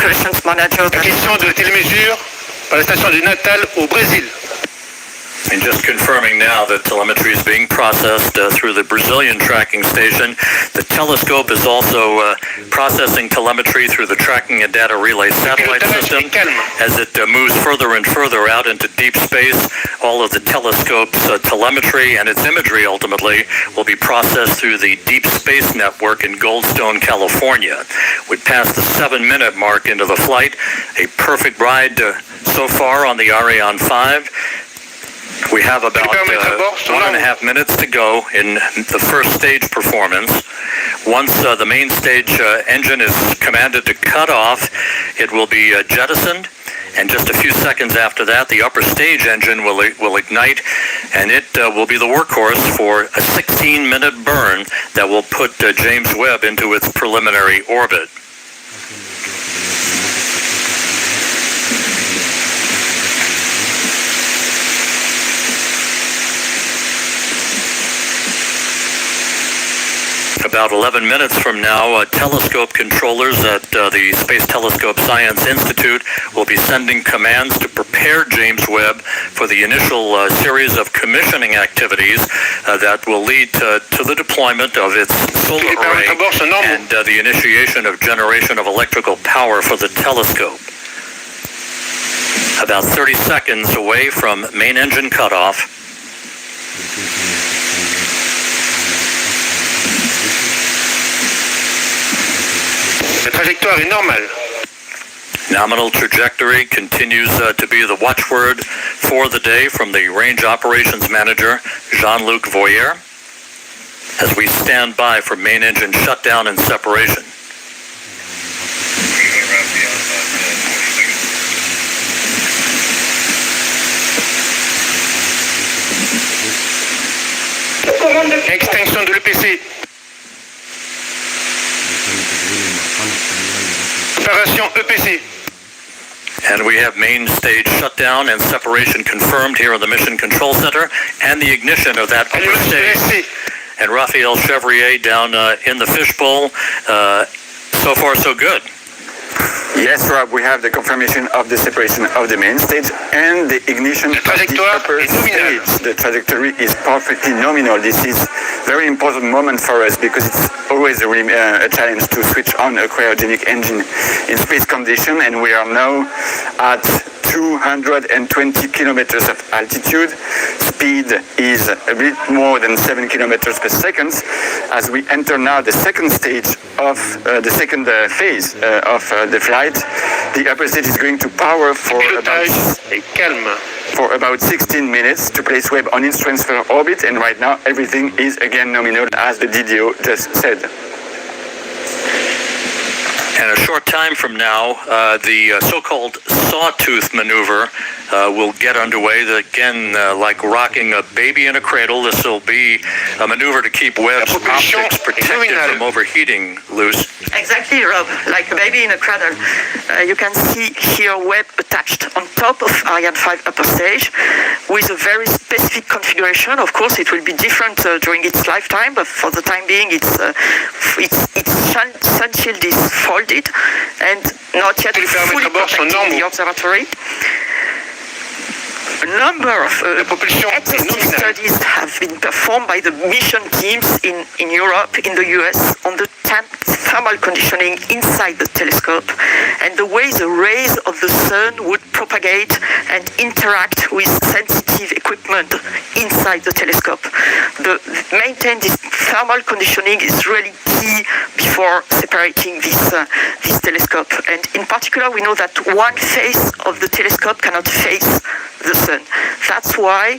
operations manager. Acquisition de télémesures par la station du Natal au Brésil. And just confirming now that telemetry is being processed through the Brazilian tracking station. The telescope is also processing telemetry through the tracking and data relay satellite system. As it moves further and further out into deep space, all of the telescope's telemetry and its imagery ultimately will be processed through the Deep Space Network in Goldstone, California. We passed the 7-minute mark into the flight. A perfect ride so far on the Ariane 5. We have about 1.5 minutes to go in the first stage performance. Once the main stage engine is commanded to cut off, it will be jettisoned, and just a few seconds after that, the upper stage engine will ignite, and it will be the workhorse for a 16-minute burn that will put James Webb into its preliminary orbit. About 11 minutes from now, telescope controllers at the Space Telescope Science Institute will be sending commands to prepare James Webb for the initial series of commissioning activities that will lead to the deployment of its solar array and the initiation of generation of electrical power for the telescope. About 30 seconds away from main engine cutoff. La trajectoire est normale. Nominal trajectory continues to be the watchword for the day from the Range Operations Manager, Jean-Luc Voyer, as we stand by for main engine shutdown and separation. Extinction de l'EPC. Préparation EPC. And we have main stage shutdown and separation confirmed here in the Mission Control Center, and the ignition of that upper stage. And Raphael Chevrier down in the fishbowl. So far, so good. Yes, Rob, we have the confirmation of the separation of the main stage and the ignition of the upper stage. The trajectory is perfectly nominal. This is a very important moment for us because it's always a challenge to switch on a cryogenic engine in space condition, and we are now at 220 kilometers of altitude. Speed is a bit more than 7 kilometers per second. As we enter now the second stage of the second phase of the flight, the upper stage is going to power for about 16 minutes to place Webb on its transfer orbit, and right now everything is again nominal, as the DDO just said. And a short time from now, the so-called sawtooth maneuver will get underway. Again, like rocking a baby in a cradle, this will be a maneuver to keep Webb's optics protected from overheating, Luce. Exactly, Rob. Like a baby in a cradle. You can see here Webb attached on top of Ariane 5 upper stage with a very specific configuration. Of course, it will be different during its lifetime, but for the time being, its sun shield is folded and not yet fully protecting the observatory. A number of exhaustive studies have been performed by the mission teams in Europe, in the US, on the thermal conditioning inside the telescope and the way the rays of the sun would propagate and interact with sensitive equipment inside the telescope. Maintain this thermal conditioning is really key before separating this telescope. And in particular, we know that one face of the telescope cannot face the sun. That's why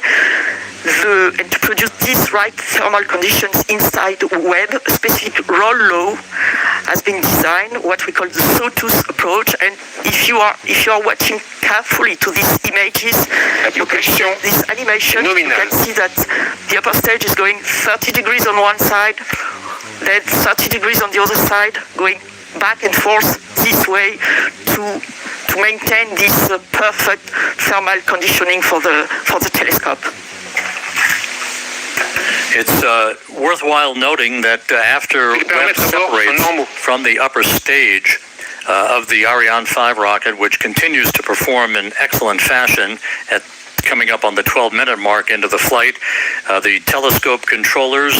and to produce these right thermal conditions inside Webb, a specific roll law has been designed, what we call the sawtooth approach. And if you are watching carefully to these images, you can see this animation. You can see that the upper stage is going 30 degrees on one side, then 30 degrees on the other side, going back and forth this way to maintain this perfect thermal conditioning for the telescope. It's worthwhile noting that after Webb separates from the upper stage, of the Ariane 5 rocket, which continues to perform in excellent fashion at coming up on the 12-minute mark into the flight. The telescope controllers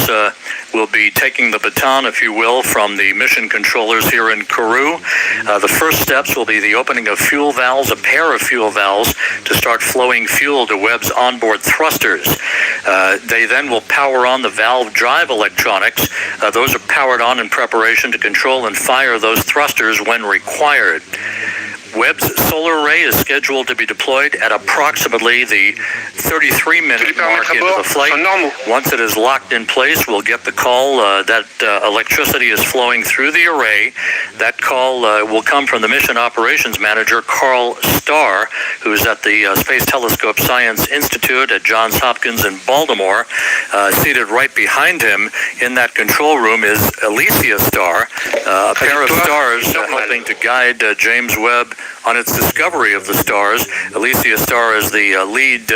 will be taking the baton, if you will, from the mission controllers here in Kourou. The first steps will be the opening of fuel valves, a pair of fuel valves, to start flowing fuel to Webb's onboard thrusters. They then will power on the valve drive electronics. Those are powered on in preparation to control and fire those thrusters when required. Webb's solar array is scheduled to be deployed at approximately the 33-minute mark into the flight. Once it is locked in place, we'll get the call that electricity is flowing through the array. That call will come from the Mission Operations Manager, Carl Starr, who is at the Space Telescope Science Institute at Johns Hopkins in Baltimore. Seated right behind him in that control room is Alicia Starr, a pair of stars helping to guide James Webb on its discovery of the stars. Alicia Starr is the lead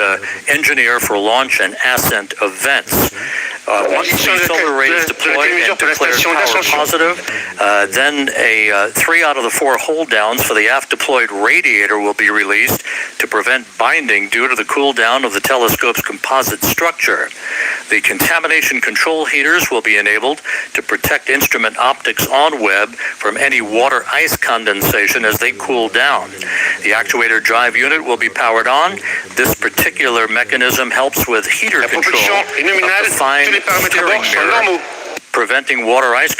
engineer for launch and ascent events. Once the solar array is deployed and declared power positive, then 3 out of the 4 hold downs for the aft deployed radiator will be released to prevent binding due to the cool down of the telescope's composite structure. The contamination control heaters will be enabled to protect instrument optics on Webb from any water ice condensation as they cool down. The actuator drive unit will be powered on. This particular mechanism helps with heater control of the fine steering mirror, preventing water ice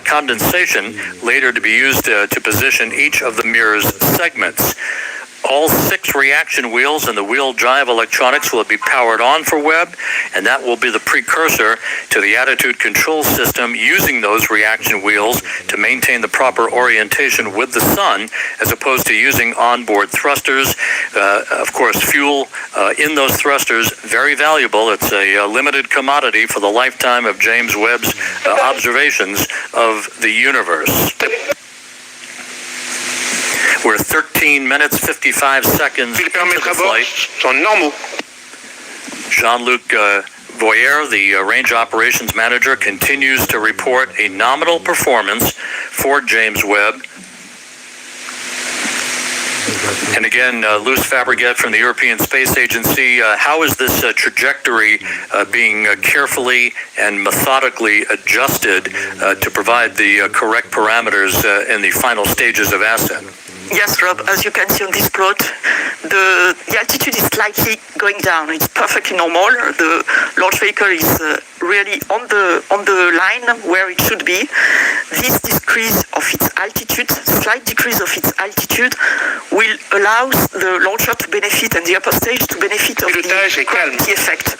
condensation, later to be used to position each of the mirror's segments. All 6 reaction wheels and the wheel drive electronics will be powered on for Webb, and that will be the precursor to the attitude control system using those reaction wheels to maintain the proper orientation with the sun, as opposed to using onboard thrusters. Of course, fuel in those thrusters, very valuable. It's a limited commodity for the lifetime of James Webb's observations of the universe. We're 13 minutes, 55 seconds into the flight. Jean-Luc Voyer, the range operations manager, continues to report a nominal performance for James Webb. And again, Luce Fabregat from the European Space Agency, how is this trajectory being carefully and methodically adjusted to provide the correct parameters in the final stages of ascent? Yes, Rob, as you can see on this plot, the altitude is slightly going down. It's perfectly normal. The launch vehicle is really on the line where it should be. This decrease of its altitude, slight decrease of its altitude, will allow the launcher to benefit and the upper stage to benefit of the gravity effect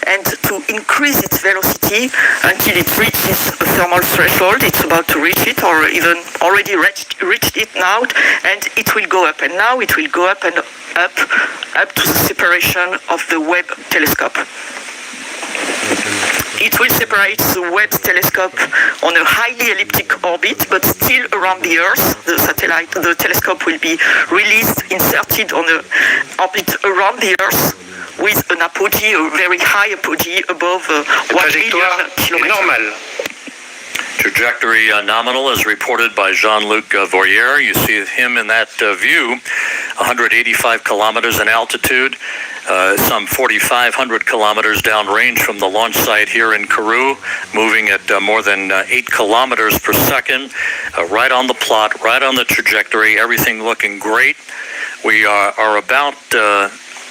and to increase its velocity until it reaches a thermal threshold. It's about to reach it, or even already reached it now, and it will go up. And now it will go up and up to the separation of the Webb telescope. It will separate the Webb telescope on a highly elliptic orbit, but still around the Earth. The telescope will be released, inserted on an orbit around the Earth with an apogee, a very high apogee above 1 million kilometers. Trajectory nominal as reported by Jean-Luc Voyer. You see him in that view, 185 kilometers in altitude, some 4,500 kilometers downrange from the launch site here in Kourou, moving at more than 8 kilometers per second, right on the plot, right on the trajectory, everything looking great. We are about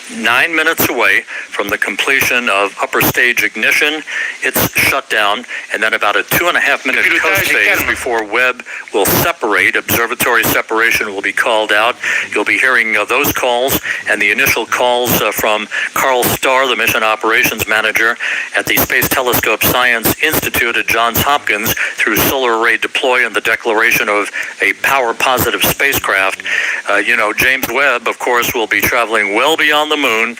9 minutes away from the completion of upper stage ignition. It's shut down, and then about a 2.5-minute coast phase before Webb will separate. Observatory separation will be called out. You'll be hearing those calls and the initial calls from Carl Starr, the mission operations manager at the Space Telescope Science Institute at Johns Hopkins, through solar array deploy and the declaration of a power positive spacecraft. James Webb, of course, will be traveling well beyond the moon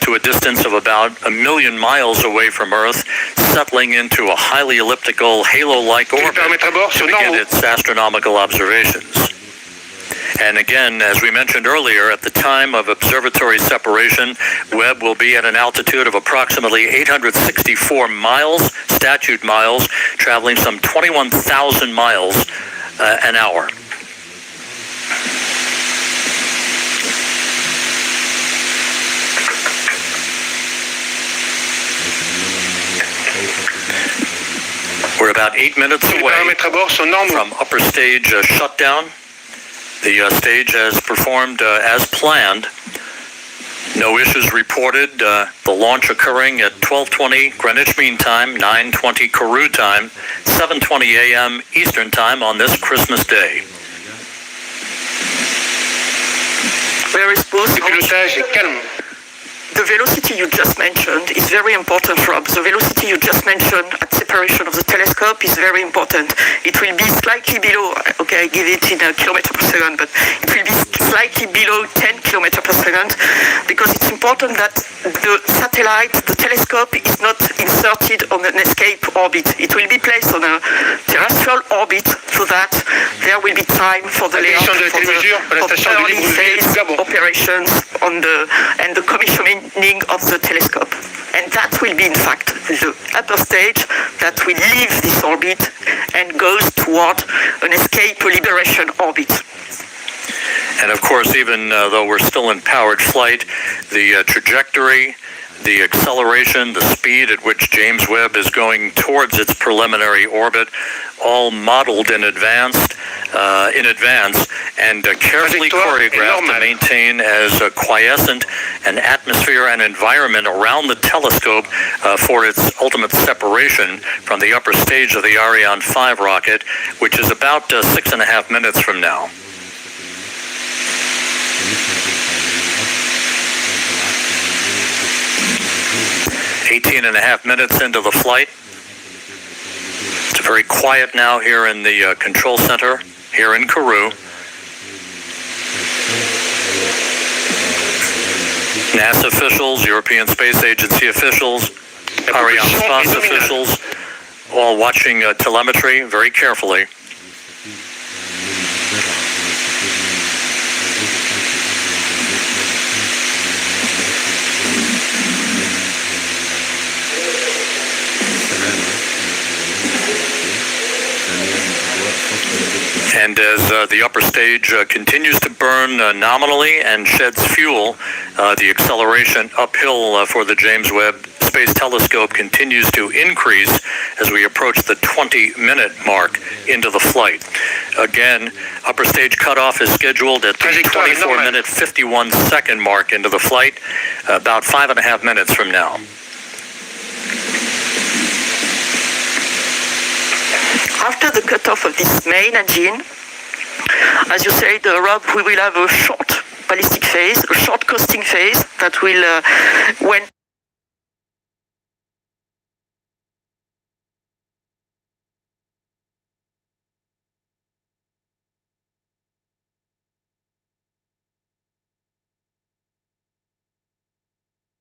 to a distance of about 1 million miles away from Earth, settling into a highly elliptical halo-like orbit to begin its astronomical observations. And again, as we mentioned earlier, at the time of observatory separation, Webb will be at an altitude of approximately 864 miles, statute miles, traveling some 21,000 miles an hour. 8 minutes Les away paramètres à bord sont normaux. from upper stage shutdown. The stage has performed as planned. No issues reported. The launch occurring at 12:20 Greenwich Mean Time, 9:20 Kourou time, 7:20 a.m. Eastern Time on this Christmas Day. Where is both? Le pilotage est calme. The velocity you just mentioned is very important, Rob. The velocity you just mentioned at separation of the telescope is very important. It will be slightly below, okay, I give it in a kilometer per second, but it will be slightly below 10 kilometers per second, because it's important that the satellite, the telescope, is not inserted on an escape orbit. It will be placed on a terrestrial orbit so that there will be time for the layout of early phase operations on and the commissioning of the telescope. And that will be, in fact, the upper stage that will leave this orbit and goes toward an escape liberation orbit. And of course, even though we're still in powered flight, the trajectory, the acceleration, the speed at which James Webb is going towards its preliminary orbit, all modeled in advance and carefully choreographed to maintain as quiescent an atmosphere and environment around the telescope for its ultimate separation from the upper stage of the Ariane 5 rocket, which is about 6.5 minutes from now. 18.5 minutes into the flight. It's very quiet now here in the control center here in Kourou. NASA officials, European Space Agency officials, Arianespace officials, all watching telemetry very carefully. And as the upper stage continues to burn nominally and sheds fuel, the acceleration uphill for the James Webb Space Telescope continues to increase as we approach the 20-minute mark into the flight. Again, upper stage cutoff is scheduled at the 24-minute, 51-second mark into the flight, about 5.5 minutes from now. After the cutoff of this main engine, as you said, Rob, we will have a short ballistic phase, a short coasting phase that will, when